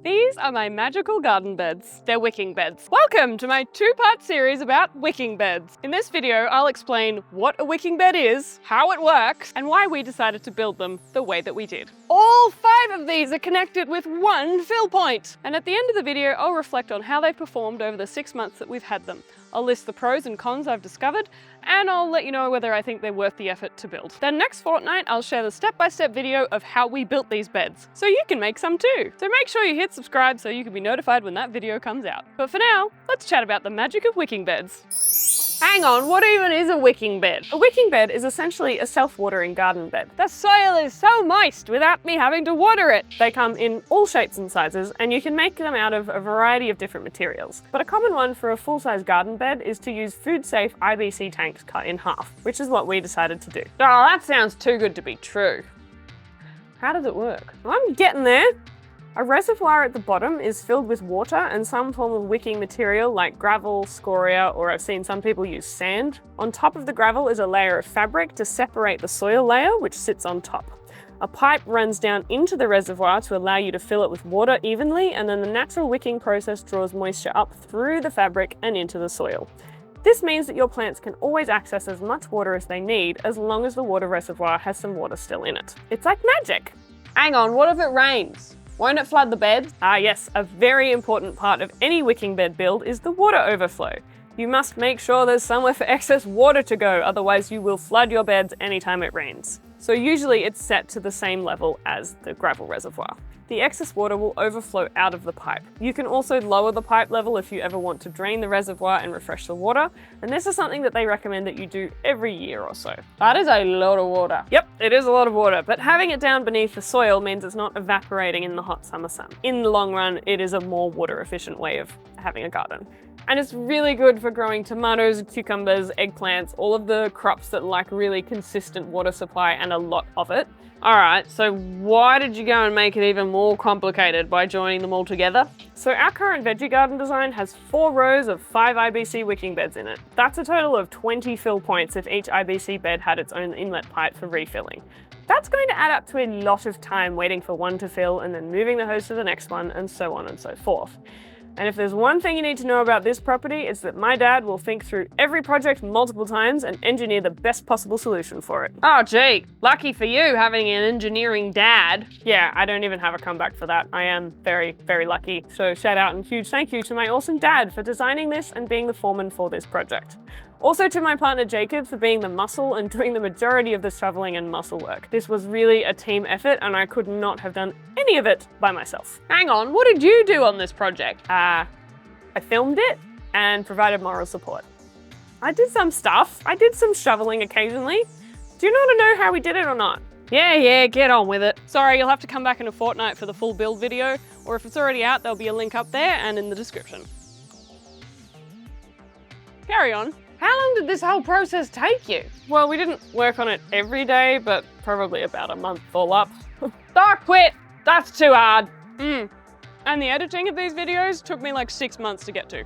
These are my magical garden beds. They're wicking beds. Welcome to my two-part series about wicking beds. In this video, I'll explain what a wicking bed is, how it works, and why we decided to build them the way that we did. All 5 of these are connected with one fill point. And at the end of the video, I'll reflect on how they performed over the 6 months that we've had them. I'll list the pros and cons I've discovered, and I'll let you know whether I think they're worth the effort to build. Then next fortnight, I'll share the step-by-step video of how we built these beds, so you can make some too. So make sure you hit subscribe so you can be notified when that video comes out. But for now, let's chat about the magic of wicking beds. Hang on, what even is a wicking bed? A wicking bed is essentially a self-watering garden bed. The soil is so moist without me having to water it. They come in all shapes and sizes, and you can make them out of a variety of different materials. But a common one for a full-size garden bed is to use food-safe IBC tanks cut in half, which is what we decided to do. Oh, that sounds too good to be true. How does it work? I'm getting there. A reservoir at the bottom is filled with water and some form of wicking material like gravel, scoria, or I've seen some people use sand. On top of the gravel is a layer of fabric to separate the soil layer, which sits on top. A pipe runs down into the reservoir to allow you to fill it with water evenly, and then the natural wicking process draws moisture up through the fabric and into the soil. This means that your plants can always access as much water as they need as long as the water reservoir has some water still in it. It's like magic. Hang on, what if it rains? Won't it flood the bed? Ah yes, a very important part of any wicking bed build is the water overflow. You must make sure there's somewhere for excess water to go, otherwise you will flood your beds anytime it rains. So usually it's set to the same level as the gravel reservoir. The excess water will overflow out of the pipe. You can also lower the pipe level if you ever want to drain the reservoir and refresh the water, and this is something that they recommend that you do every year or so. That is a lot of water. Yep, it is a lot of water, but having it down beneath the soil means it's not evaporating in the hot summer sun. In the long run, it is a more water efficient way of having a garden. And it's really good for growing tomatoes, cucumbers, eggplants, all of the crops that like really consistent water supply and a lot of it. All right, so why did you go and make it even more complicated by joining them all together? So our current veggie garden design has 4 rows of 5 IBC wicking beds in it. That's a total of 20 fill points if each IBC bed had its own inlet pipe for refilling. That's going to add up to a lot of time waiting for one to fill and then moving the hose to the next one and so on and so forth. And if there's one thing you need to know about this property, it's that my dad will think through every project multiple times and engineer the best possible solution for it. Oh gee, lucky for you having an engineering dad. Yeah, I don't even have a comeback for that. I am very, very lucky. So shout out and huge thank you to my awesome dad for designing this and being the foreman for this project. Also to my partner Jacob for being the muscle and doing the majority of the shoveling and muscle work. This was really a team effort and I could not have done any of it by myself. Hang on, what did you do on this project? I filmed it and provided moral support. I did some stuff. I did some shoveling occasionally. Do you want to know how we did it or not? Yeah, get on with it. Sorry, you'll have to come back in a fortnight for the full build video, or if it's already out, there'll be a link up there and in the description. Carry on. How long did this whole process take you? Well, we didn't work on it every day, but probably about a month all up. Quit! That's too hard. And the editing of these videos took me like 6 months to get to.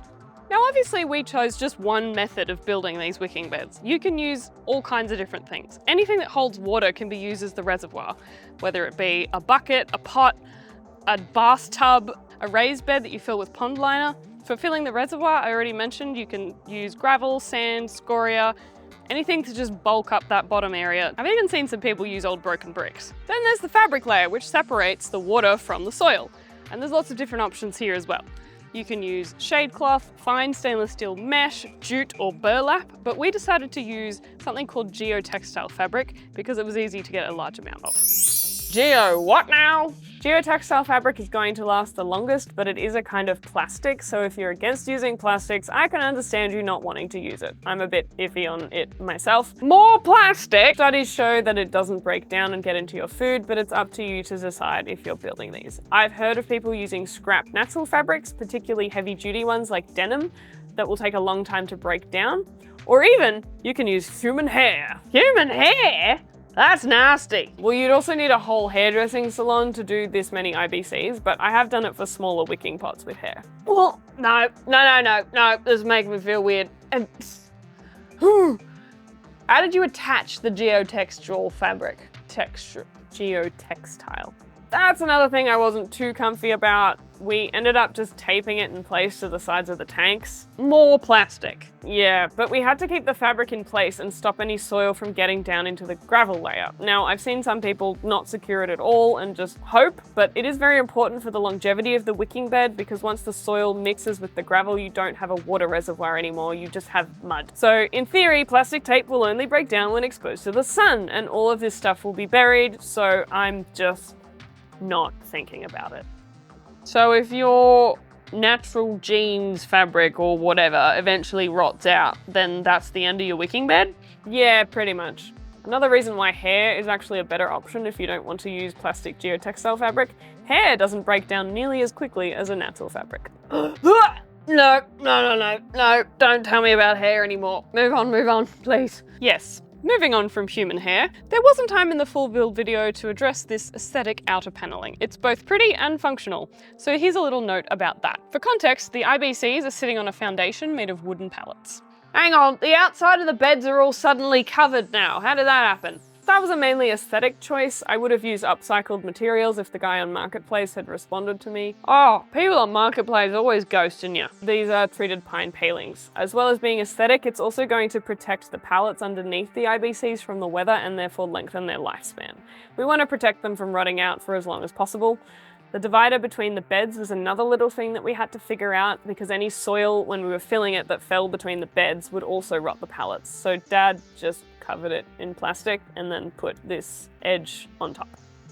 Now, obviously we chose just one method of building these wicking beds. You can use all kinds of different things. Anything that holds water can be used as the reservoir, whether it be a bucket, a pot, a bathtub, a raised bed that you fill with pond liner. For filling the reservoir, I already mentioned you can use gravel, sand, scoria, anything to just bulk up that bottom area. I've even seen some people use old broken bricks. Then there's the fabric layer, which separates the water from the soil. And there's lots of different options here as well. You can use shade cloth, fine stainless steel mesh, jute or burlap, but we decided to use something called geotextile fabric because it was easy to get a large amount of. Geo what now? Geotextile fabric is going to last the longest, but it is a kind of plastic, so if you're against using plastics, I can understand you not wanting to use it. I'm a bit iffy on it myself. More plastic! Studies show that it doesn't break down and get into your food, but it's up to you to decide if you're building these. I've heard of people using scrap natural fabrics, particularly heavy-duty ones like denim, that will take a long time to break down. Or even, you can use human hair. Human hair? That's nasty. Well, you'd also need a whole hairdressing salon to do this many IBCs, but I have done it for smaller wicking pots with hair. Well, no, this is making me feel weird. And how did you attach the geotextual fabric? Geotextile. That's another thing I wasn't too comfy about. we ended up just taping it in place to the sides of the tanks. More plastic. Yeah, but we had to keep the fabric in place and stop any soil from getting down into the gravel layer. Now, I've seen some people not secure it at all and just hope, but it is very important for the longevity of the wicking bed because once the soil mixes with the gravel, you don't have a water reservoir anymore, you just have mud. So in theory, plastic tape will only break down when exposed to the sun, and all of this stuff will be buried, so I'm just not thinking about it. So if your natural jeans fabric or whatever eventually rots out, then that's the end of your wicking bed? Yeah, pretty much. Another reason why hair is actually a better option if you don't want to use plastic geotextile fabric. Hair doesn't break down nearly as quickly as a natural fabric. No, don't tell me about hair anymore. Move on, please. Yes. Moving on from human hair, there wasn't time in the full build video to address this aesthetic outer paneling. It's both pretty and functional, so here's a little note about that. For context, the IBCs are sitting on a foundation made of wooden pallets. Hang on, the outside of the beds are all suddenly covered now. How did that happen? That was a mainly aesthetic choice. I would have used upcycled materials if the guy on Marketplace had responded to me. Oh, people on Marketplace always ghosting you. These are treated pine palings. As well as being aesthetic, it's also going to protect the pallets underneath the IBCs from the weather and therefore lengthen their lifespan. We want to protect them from rotting out for as long as possible. The divider between the beds was another little thing that we had to figure out because any soil when we were filling it that fell between the beds would also rot the pallets. So Dad just covered it in plastic and then put this edge on top.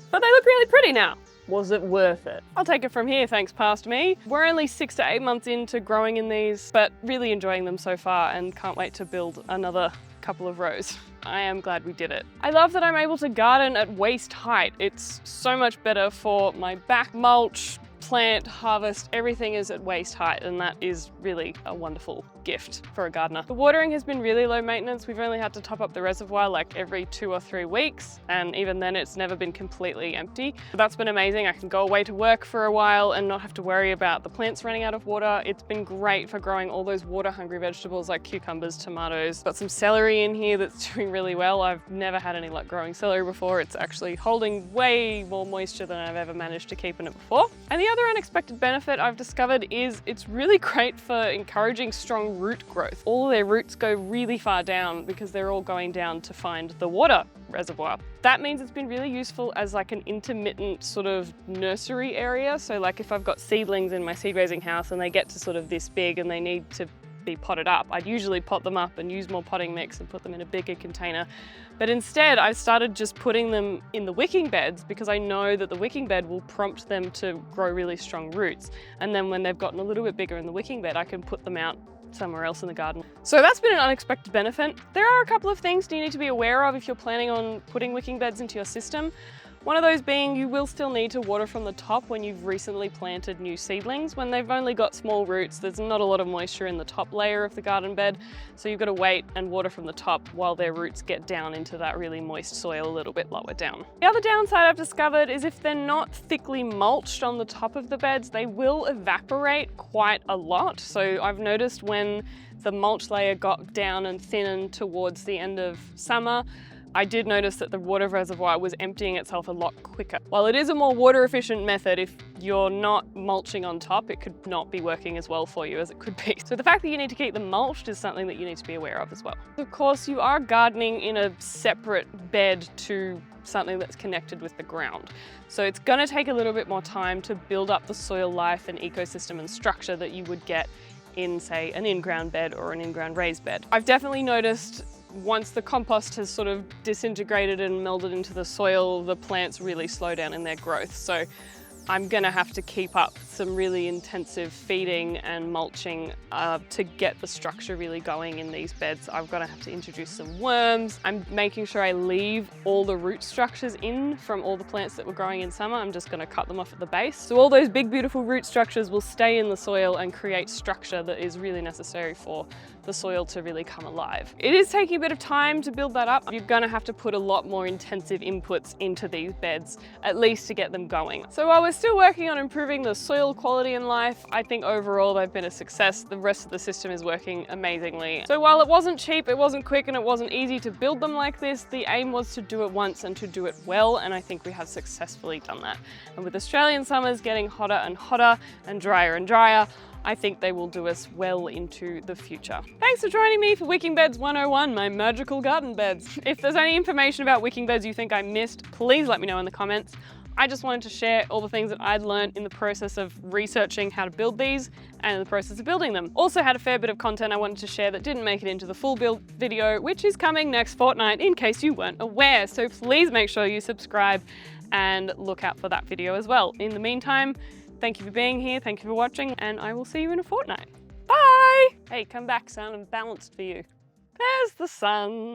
But they look really pretty now. Was it worth it? I'll take it from here, thanks past me. We're only 6 to 8 months into growing in these, but really enjoying them so far and can't wait to build another couple of rows. I am glad we did it. I love that I'm able to garden at waist height. It's so much better for my back, mulch, plant, harvest, everything is at waist height, and that is really a wonderful gift for a gardener. The watering has been really low maintenance. We've only had to top up the reservoir like every 2 or 3 weeks, and even then it's never been completely empty. But that's been amazing. I can go away to work for a while and not have to worry about the plants running out of water. It's been great for growing all those water-hungry vegetables like cucumbers, tomatoes. Got some celery in here that's doing really well. I've never had any luck growing celery before. It's actually holding way more moisture than I've ever managed to keep in it before. And the other unexpected benefit I've discovered is it's really great for encouraging strong root growth. All of their roots go really far down because they're all going down to find the water reservoir. That means it's been really useful as like an intermittent sort of nursery area. So like if I've got seedlings in my seed raising house and they get to sort of this big and they need to be potted up, I'd usually pot them up and use more potting mix and put them in a bigger container. But instead, I've started just putting them in the wicking beds because I know that the wicking bed will prompt them to grow really strong roots. And then when they've gotten a little bit bigger in the wicking bed, I can put them out somewhere else in the garden. So that's been an unexpected benefit. There are a couple of things you need to be aware of if you're planning on putting wicking beds into your system. One of those being you will still need to water from the top when you've recently planted new seedlings. When they've only got small roots, there's not a lot of moisture in the top layer of the garden bed, so you've got to wait and water from the top while their roots get down into that really moist soil a little bit lower down. The other downside I've discovered is if they're not thickly mulched on the top of the beds, they will evaporate quite a lot. So I've noticed when the mulch layer got down and thinning towards the end of summer, I did notice that the water reservoir was emptying itself a lot quicker. While it is a more water efficient method, if you're not mulching on top, it could not be working as well for you as it could be. So the fact that you need to keep them mulched is something that you need to be aware of as well. Of course, you are gardening in a separate bed to something that's connected with the ground. So it's gonna take a little bit more time to build up the soil life and ecosystem and structure that you would get in, say, an in-ground bed or an in-ground raised bed. I've definitely noticed once the compost has sort of disintegrated and melded into the soil, the plants really slow down in their growth. So I'm gonna have to keep up some really intensive feeding and mulching to get the structure really going in these beds. I'm gonna have to introduce some worms. I'm making sure I leave all the root structures in from all the plants that were growing in summer. I'm just gonna cut them off at the base. So all those big, beautiful root structures will stay in the soil and create structure that is really necessary for the soil to really come alive. It is taking a bit of time to build that up. You're gonna have to put a lot more intensive inputs into these beds, at least to get them going. So while we're still working on improving the soil quality in life. I think overall they've been a success. The rest of the system is working amazingly. So while it wasn't cheap, it wasn't quick, and it wasn't easy to build them like this, the aim was to do it once and to do it well, and I think we have successfully done that. And with Australian summers getting hotter and hotter and drier, I think they will do us well into the future. Thanks for joining me for Wicking Beds 101, my magical garden beds. If there's any information about Wicking Beds you think I missed, please let me know in the comments. I just wanted to share all the things that I'd learned in the process of researching how to build these and in the process of building them. Also had a fair bit of content I wanted to share that didn't make it into the full build video, which is coming next fortnight in case you weren't aware. So please make sure you subscribe and look out for that video as well. In the meantime, thank you for being here, thank you for watching, and I will see you in a fortnight. Bye! Hey, come back, son, I'm balanced for you. There's the sun.